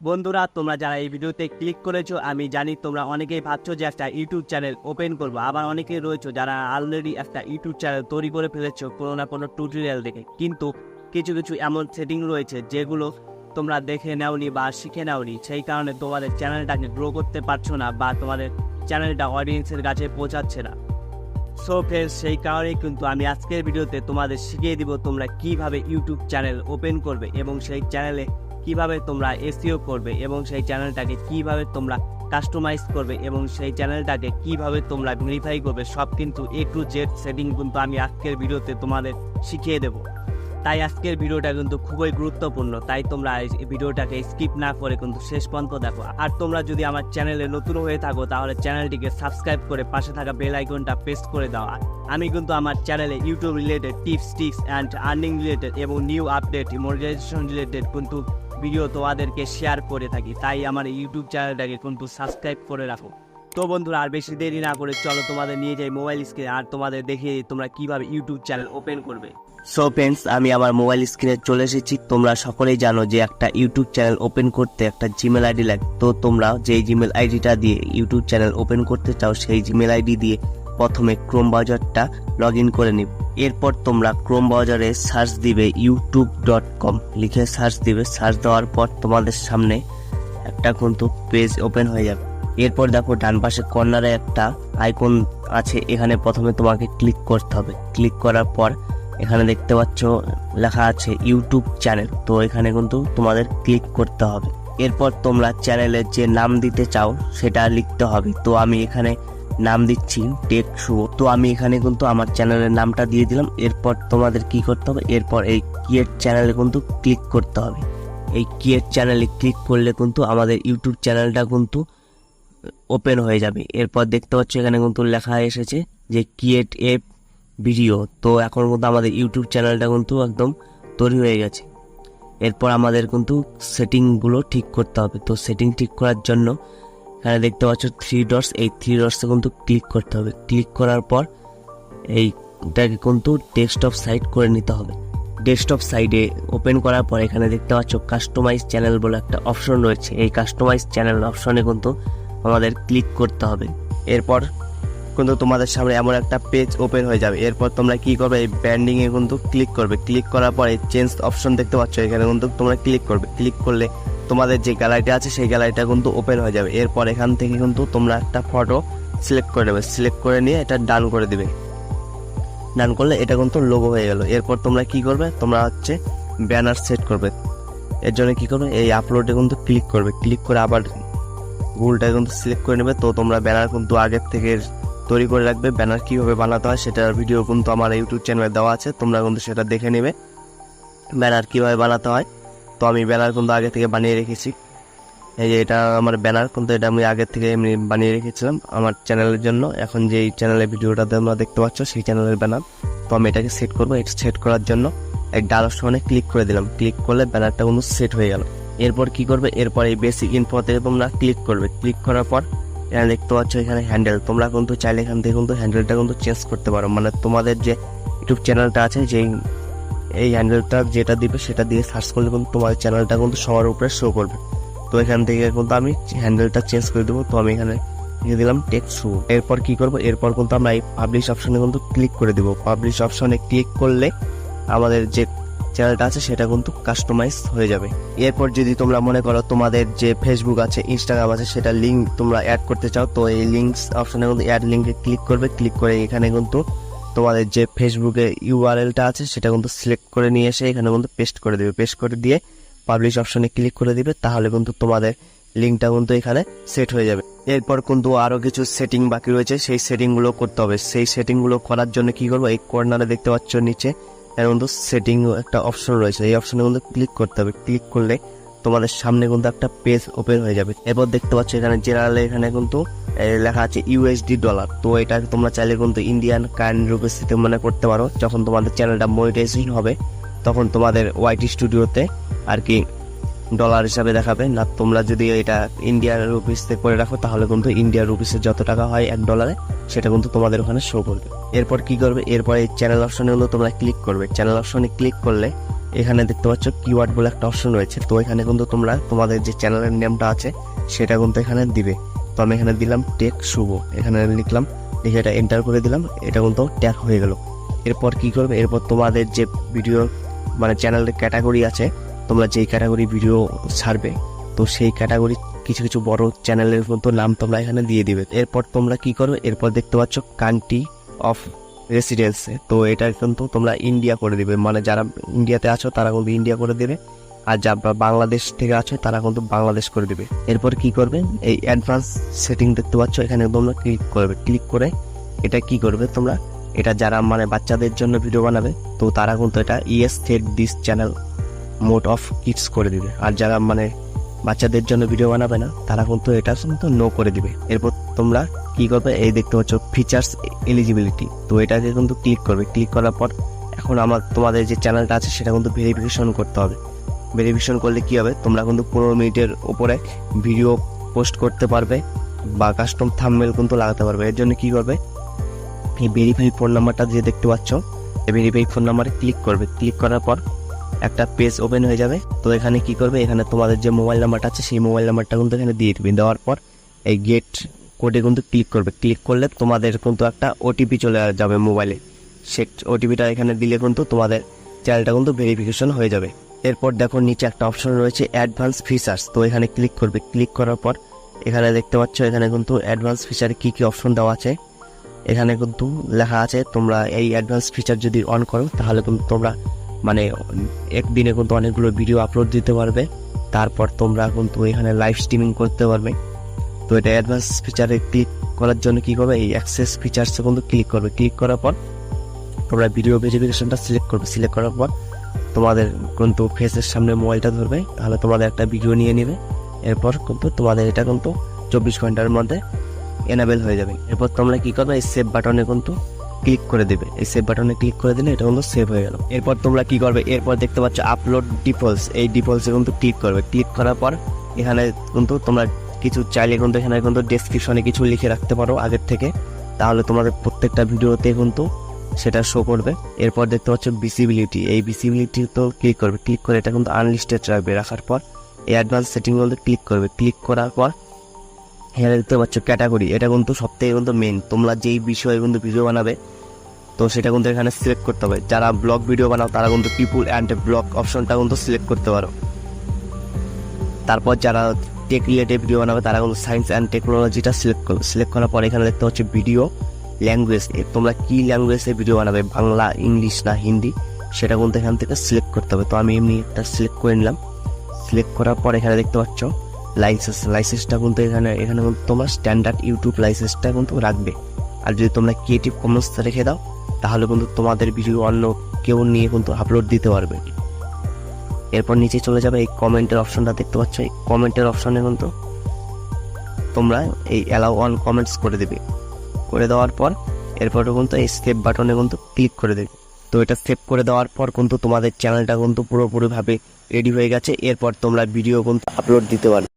বন্ধুরা, তোমরা যারা এই ভিডিওতে ক্লিক করেছো, আমি জানি তোমরা অনেকেই ভাবছো যে একটা ইউটিউব চ্যানেল ওপেন করবো। আবার অনেকেই রয়েছে যারা অলরেডি একটা ইউটিউব চ্যানেল তৈরি করে ফেলেছো কোনো না কোনো টিউটোরিয়াল দেখে, কিন্তু কিছু কিছু এমন সেটিং রয়েছে যেগুলো তোমরা দেখে নাওনি বা শিখে নাওনি, সেই কারণে তোমাদের চ্যানেলটাকে গ্রো করতে পারছো না বা তোমাদের চ্যানেলটা অডিয়েন্সের কাছে পৌঁছাচ্ছে না। সো ফ্রেন্ডস, সেই কারণেই কিন্তু আমি আজকের ভিডিওতে তোমাদের শিখিয়ে দিব তোমরা কিভাবে ইউটিউব চ্যানেল ওপেন করবে এবং সেই চ্যানেলে কিভাবে তোমরা এসইও করবে এবং সেই চ্যানেলটাকে কিভাবে তোমরা কাস্টমাইজ করবে এবং সেই চ্যানেলটাকে কিভাবে তোমরা ভেরিফাই করবে, সব কিন্তু A to Z সেটিং কিন্তু আমি আজকের ভিডিওতে তোমাদের শিখিয়ে দেব। তাই আজকের ভিডিওটা কিন্তু খুবই গুরুত্বপূর্ণ, তাই তোমরা এই ভিডিওটাকে স্কিপ না করে কিন্তু শেষ পর্যন্ত দেখো। আর তোমরা যদি আমার চ্যানেলে নতুন হয়ে থাকো তাহলে চ্যানেলটিকে সাবস্ক্রাইব করে পাশে থাকা বেল আইকনটা প্রেস করে দাও। আমি কিন্তু আমার চ্যানেলে YouTube related tips tricks and earning related এবং নিউ আপডেট মনিটাইজেশন রিলেটেড কিন্তু ভিডিও তোমাদেরকে শেয়ার করে থাকি, তাই আমার ইউটিউব চ্যানেলটাকে কিন্তু সাবস্ক্রাইব করে রাখো। তো বন্ধুরা, আর বেশি দেরি না করে চলো তোমাদের নিয়ে যাই মোবাইল স্ক্রিনে আর তোমাদের দেখিয়ে দিই তোমরা কিভাবে ইউটিউব চ্যানেল ওপেন করবে। সো ফ্রেন্ডস, আমি আমার মোবাইল স্ক্রিনে চলে এসেছি। তোমরা সকলেই জানো যে একটা ইউটিউব চ্যানেল ওপেন করতে একটা জিমেল আইডি লাগে। তো তোমরা যেই জিমেল আইডিটা দিয়ে ইউটিউব চ্যানেল ওপেন করতে চাও সেই জিমেল আইডি দিয়ে প্রথমে ক্রোম ব্রাউজারটা লগ ইন করে নিব। এরপর তোমরা ক্রোম ব্রাউজারে সার্চ দিবে youtube.com লিখে সার্চ দিবে। সার্চ দেওয়ার পর তোমাদের সামনে একটা কিন্তু পেজ ওপেন হয়ে যাবে। এরপর দেখো ডান পাশে কর্নারে একটা আইকন আছে, এখানে প্রথমে তোমাকে ক্লিক করতে হবে। ক্লিক করার পর এখানে দেখতে পাচ্ছ লেখা আছে ইউটিউব চ্যানেল, তো এখানে কিন্তু তোমাদের ক্লিক করতে হবে। এরপর তোমরা চ্যানেলের যে নাম দিতে চাও সেটা লিখতে হবে। তো আমি এখানে নাম দিচ্ছি টেক শুভ। তো আমি এখানে কিন্তু আমার চ্যানেলের নামটা দিয়ে দিলাম। এরপর তোমাদের কি করতে হবে, এরপর এই ক্রিয়েট চ্যানেলে কিন্তু ক্লিক করতে হবে। এই ক্রিয়েট চ্যানেলে ক্লিক করলে কিন্তু আমাদের ইউটিউব চ্যানেলটা কিন্তু ওপেন হয়ে যাবে। এরপর দেখতে পাচ্ছ এখানে কিন্তু লেখা এসেছে যে ক্রিয়েট এ ভিডিও। তো এখন কিন্তু আমাদের ইউটিউব চ্যানেলটা কিন্তু একদম তৈরি হয়ে গেছে। এরপর আমাদের কিন্তু সেটিংগুলো ঠিক করতে হবে। তো সেটিং ঠিক করার জন্য এখানে দেখতে পাচ্ছ 3 ডটস, এই 3 ডটসে কিন্তু ক্লিক করতে হবে। ক্লিক করার পর এইটাকে কিন্তু ডেস্কটপ সাইট করে নিতে হবে। ডেস্কটপ সাইডে ওপেন করার পর এখানে দেখতে পাচ্ছ কাস্টমাইজ চ্যানেল বলে একটা অপশন রয়েছে। এই কাস্টমাইজ চ্যানেল অপশনে কিন্তু আমাদের ক্লিক করতে হবে। এরপর কিন্তু তোমাদের সামনে এমন একটা পেজ ওপেন হয়ে যাবে। এরপর তোমরা কি করবে, এই ব্র্যান্ডিং এ কিন্তু ক্লিক করবে। ক্লিক করার পর এই চেঞ্জ অপশন দেখতে পাচ্ছ, এখানে কিন্তু তোমরা ক্লিক করবে। ক্লিক করলে তোমাদের যে গ্যালারিটা আছে সেই গ্যালারিটা কিন্তু ওপেন হয়ে যাবে। এরপর এখান থেকে কিন্তু তোমরা একটা ফটো সিলেক্ট করে নেবে। সিলেক্ট করে নিয়ে এটা ডান করে দিবে। ডান করলে এটা কিন্তু লোগো হয়ে গেল। এরপর তোমরা কি করবে, তোমরা হচ্ছে ব্যানার সেট করবে। এর জন্য কি করবে, এই আপলোডে কিন্তু ক্লিক করবে। ক্লিক করে আবার গুগলটা কিন্তু সিলেক্ট করে নেবে। তো তোমরা ব্যানার কিন্তু আগের থেকে তৈরি করে রাখবে। ব্যানার কীভাবে বানাতে হয় সেটার ভিডিও কিন্তু আমার ইউটিউব চ্যানেলে দেওয়া আছে, তোমরা কিন্তু সেটা দেখে নেবে ব্যানার কীভাবে বানাতে হয়। তো আমি ব্যানার কিন্তু আগে থেকে বানিয়ে রেখেছি। এই যে এটা আমার ব্যানার, কিন্তু এটা আমি আগে থেকে এমনি বানিয়ে রেখেছিলাম আমার চ্যানেলের জন্য। এখন যে চ্যানেলের ভিডিওটা তোমরা দেখতে পাচ্ছ সেই চ্যানেলের ব্যানার। তো আমি এটাকে সেট করবো। এটা সেট করার জন্য এক ডাল অপশনে ক্লিক করে দিলাম। ক্লিক করলে ব্যানারটা কিন্তু সেট হয়ে গেল। এরপর কি করবে, এরপর এই বেসিক ইনফোতে তোমরা ক্লিক করবে। ক্লিক করার পর এখানে দেখতে পাচ্ছ এখানে হ্যান্ডেল। তোমরা কিন্তু চাইলে এখান থেকে কিন্তু হ্যান্ডেলটা কিন্তু চেঞ্জ করতে পারো। মানে তোমাদের যে ইউটিউব চ্যানেলটা আছে যেই এই হ্যান্ডেলটা যেটা দিবে সেটা দিয়ে সার্চ করলে কিন্তু তোমার চ্যানেলটা কিন্তু সবার উপরে শো করবে। তো এখান থেকে কিন্তু আমি হ্যান্ডেলটা চেঞ্জ করে দেবো। তো আমি এখানে দিয়ে দিলাম টেক শো। এরপর কি করবো, এরপর কিন্তু আমরা এই পাবলিশ অপশনে কিন্তু ক্লিক করে দেবো। পাবলিশ অপশনে ক্লিক করলে আমাদের যে চ্যানেলটা আছে সেটা কিন্তু কাস্টমাইজ হয়ে যাবে। এরপর যদি তোমরা মনে করো তোমাদের যে ফেসবুক আছে, ইনস্টাগ্রাম আছে, সেটা লিঙ্ক তোমরা অ্যাড করতে চাও, তো এই লিঙ্কস অপশনে কিন্তু অ্যাড লিঙ্কে ক্লিক করবে। ক্লিক করে এখানে কিন্তু তোমাদের যে ফেসবুকে ইউআরএলটা আছে সেটা কিন্তু সিলেক্ট করে নিয়ে এসে এখানে কিন্তু পেস্ট করে দেবে। পেস্ট করে দিয়ে পাবলিশ অপশনে ক্লিক করে দিবে, তাহলে কিন্তু তোমাদের লিঙ্কটা কিন্তু এখানে সেট হয়ে যাবে। এরপর কিন্তু আরো কিছু সেটিং বাকি রয়েছে, সেই সেটিংগুলো করতে হবে। সেই সেটিংগুলো করার জন্য কি করবো, এই কর্নারে দেখতে পাচ্ছ নিচে এর কিন্তু সেটিং একটা অপশন রয়েছে, এই অপশনে কিন্তু ক্লিক করতে হবে। ক্লিক করলে তোমাদের সামনে কিন্তু একটা পেজ ওপেন হয়ে যাবে। এরপর দেখতে পাচ্ছ এখানে জেনারেলে এখানে কিন্তু লেখা আছে ইউএসডি ডলার। তো এটা তোমরা চাইলে কিন্তু ইন্ডিয়ান কারেন্ট রুপিসে মানে করতে পারো। যখন তোমাদের চ্যানেলটা মনিটাইজেশন হবে তখন তোমাদের ওয়াইটি স্টুডিওতে আর কি ডলার হিসাবে দেখাবে না। তোমরা যদি এটা ইন্ডিয়ান রুপিসে করে রাখো তাহলে কিন্তু ইন্ডিয়ান রুপিসের যত টাকা হয় $1 সেটা কিন্তু তোমাদের ওখানে শো করবে। এরপর কি করবে, এরপর এই চ্যানেল অপশনে কিন্তু তোমরা ক্লিক করবে। চ্যানেল অপশনে ক্লিক করলে এখানে দেখতে পাচ্ছ কিওয়ার্ড বলে একটা অপশন রয়েছে। তো এখানে কিন্তু তোমরা তোমাদের যে চ্যানেলের নেমটা আছে সেটা কিন্তু এখানে দিবে। তো আমি এখানে দিলাম টেক শুভ, এখানে লিখলাম, লিখে এটা এন্টার করে দিলাম, এটা কিন্তু ট্যাগ হয়ে গেল। এরপর কি করবে, এরপর তোমাদের যে ভিডিও মানে চ্যানেলের ক্যাটাগরি আছে, তোমরা যেই ক্যাটাগরি ভিডিও ছাড়বে তো সেই ক্যাটাগরি কিছু কিছু বড় চ্যানেলের মতো নাম তোমরা এখানে দিয়ে দিবে। এরপর তোমরা কি করবে, এরপর দেখতে পাচ্ছ কান্ট্রি অফ রেসিডেন্স, তো এটা কিন্তু তোমরা ইন্ডিয়া করে দিবে, মানে যারা ইন্ডিয়াতে আছো তারা কিন্তু ইন্ডিয়া করে দেবে, আর যারা বাংলাদেশ থেকে আছে তারা কিন্তু বাংলাদেশ করে দিবে। এরপর কি করবে, এই অ্যাডভান্স সেটিং দেখতে পাচ্ছ এখানে তোমরা ক্লিক করবে। ক্লিক করে এটা কি করবে তোমরা, এটা যারা মানে বাচ্চাদের জন্য ভিডিও বানাবে তো তারা কিন্তু এটা yes set this channel mode of kids করে দিবে, আর যারা মানে বাচ্চাদের জন্য ভিডিও বানাবে না তারা কিন্তু এটা কিন্তু নো করে দিবে। এরপর তোমরা কি করবে, এই দেখতে পাচ্ছ ফিচার্স এলিজিবিলিটি, তো এটাকে কিন্তু ক্লিক করবে। ক্লিক করার পর এখন তোমাদের যে চ্যানেলটা আছে সেটা কিন্তু ভেরিফিকেশন করতে হবে। ভেরিফিকেশন করলে কি হবে, তোমরা কিন্তু 15 মিনিটের উপরে ভিডিও পোস্ট করতে পারবে বা কাস্টম থাম্বনেল কিন্তু লাগাতে পারবে। এর জন্য কি করবে, এই ভেরিফাই ফোন নাম্বারটা যে দেখতে পাচ্ছ, এই ভেরিফাই ফোন নাম্বারে ক্লিক করবে। ক্লিক করার পর একটা পেজ ওপেন হয়ে যাবে। তো এখানে কি করবে, এখানে তোমাদের যে মোবাইল নাম্বারটা আছে সেই মোবাইল নাম্বারটা কিন্তু এখানে দিয়ে দিবে। দেওয়ার পর এই গেট কোডে কিন্তু ক্লিক করবে। ক্লিক করলে তোমাদের কিন্তু একটা ওটিপি চলে যাবে মোবাইলে, সে ওটিপিটা এখানে দিলে কিন্তু তোমাদের চ্যানেলটা কিন্তু ভেরিফিকেশন হয়ে যাবে। এরপর দেখো নিচে একটা অপশন রয়েছে অ্যাডভান্স ফিচার্স, তো এখানে ক্লিক করবে। ক্লিক করার পর এখানে দেখতে পাচ্ছ এখানে কিন্তু অ্যাডভান্স ফিচারে কি কি অপশন দেওয়া আছে এখানে কিন্তু লেখা আছে। তোমরা এই অ্যাডভান্স ফিচার যদি অন করো তাহলে কিন্তু তোমরা মানে একদিনে কিন্তু অনেকগুলো ভিডিও আপলোড দিতে পারবে। তারপর তোমরা কিন্তু এখানে লাইভ স্ট্রিমিং করতে পারবে। তো এটা অ্যাডভান্স ফিচারে ক্লিক করার জন্য কি করবে, এই অ্যাক্সেস ফিচার্সে কিন্তু ক্লিক করবে। ক্লিক করার পর তোমরা ভিডিও ভেরিফিকেশনটা সিলেক্ট করবে। সিলেক্ট করার পর তোমাদের কিন্তু ফেসের সামনে মোবাইলটা ধরবে, তাহলে তোমাদের একটা ভিডিও নিয়ে নেবে। এরপর কিন্তু তোমাদের এটা কিন্তু 24 ঘন্টার মধ্যে এনাবেল হয়ে যাবে। এরপর তোমরা কি করবে, এই সেভ বাটনে কিন্তু ক্লিক করে দেবে। এই সেভ বাটনে ক্লিক করে দিলে এটা কিন্তু সেভ হয়ে গেল। এরপর তোমরা কি করবে, এরপর দেখতে পাচ্ছ আপলোড ডিফল্টস, এই ডিফল্টসে কিন্তু ক্লিক করবে। ক্লিক করার পর এখানে কিন্তু তোমরা কিছু চাইলে কিন্তু এখানে কিন্তু ডেসক্রিপশনে কিছু লিখে রাখতে পারো আগের থেকে, তাহলে তোমাদের প্রত্যেকটা ভিডিওতে কিন্তু সেটা শো করবে। এরপর দেখতে পাচ্ছ ভিজিবিলিটি, এই ভিজিবিলিটি তো ক্লিক করবে। ক্লিক করে এটা কিন্তু আনলিস্টেড রাখবে। রাখার পর এই অ্যাডভান্স সেটিং বলতে ক্লিক করবে। ক্লিক করার পর এখানে দেখতে পাচ্ছ ক্যাটাগরি, এটা কিন্তু সবথেকে কিন্তু মেন, তোমরা যেই বিষয়ে কিন্তু ভিডিও বানাবে তো সেটা কিন্তু এখানে সিলেক্ট করতে হবে। যারা ব্লগ ভিডিও বানাও তারা কিন্তু পিপুল অ্যান্ড ব্লগ অপশনটা কিন্তু সিলেক্ট করতে পারো। তারপর যারা টেক রিলেটেড ভিডিও বানাবে তারা কিন্তু সায়েন্স অ্যান্ড টেকনোলজিটা সিলেক্ট করবে। সিলেক্ট করার পর এখানে দেখতে পাচ্ছ ভিডিও ল্যাঙ্গুয়েজ, তোমরা কি ল্যাঙ্গুয়েজে ভিডিও বানাবে, বাংলা, ইংলিশ না হিন্দি, সেটা কিন্তু এখান থেকে সিলেক্ট করতে হবে। তো আমি এমনি একটা সিলেক্ট করে নিলাম। সিলেক্ট করার পর এখানে দেখতে পাচ্ছ লাইসেন্সটা কিন্তু এখানে কিন্তু তোমার স্ট্যান্ডার্ড ইউটিউব লাইসেন্সটা কিন্তু রাখবে। আর যদি তোমরা ক্রিয়েটিভ কমন্স রেখে দাও তাহলে কিন্তু তোমাদের ভিডিও অন্য কেউ নিয়ে কিন্তু আপলোড দিতে পারবে। এরপর নিচে চলে যাবে, এই কমেন্টের অপশনটা দেখতে পাচ্ছ, এই কমেন্টের অপশনে কিন্তু তোমরা এই অ্যালাউ অন কমেন্টস করে দেবে। করে দেওয়ার পর এরপরে কিন্তু এই সেভ বাটনে কিন্তু ক্লিক করে দেবে। তো এটা সেভ করে দেওয়ার পর কিন্তু তোমাদের চ্যানেলটা কিন্তু পুরোপুরিভাবে রেডি হয়ে গেছে। এরপর তোমরা ভিডিও কিন্তু আপলোড দিতে পারবে।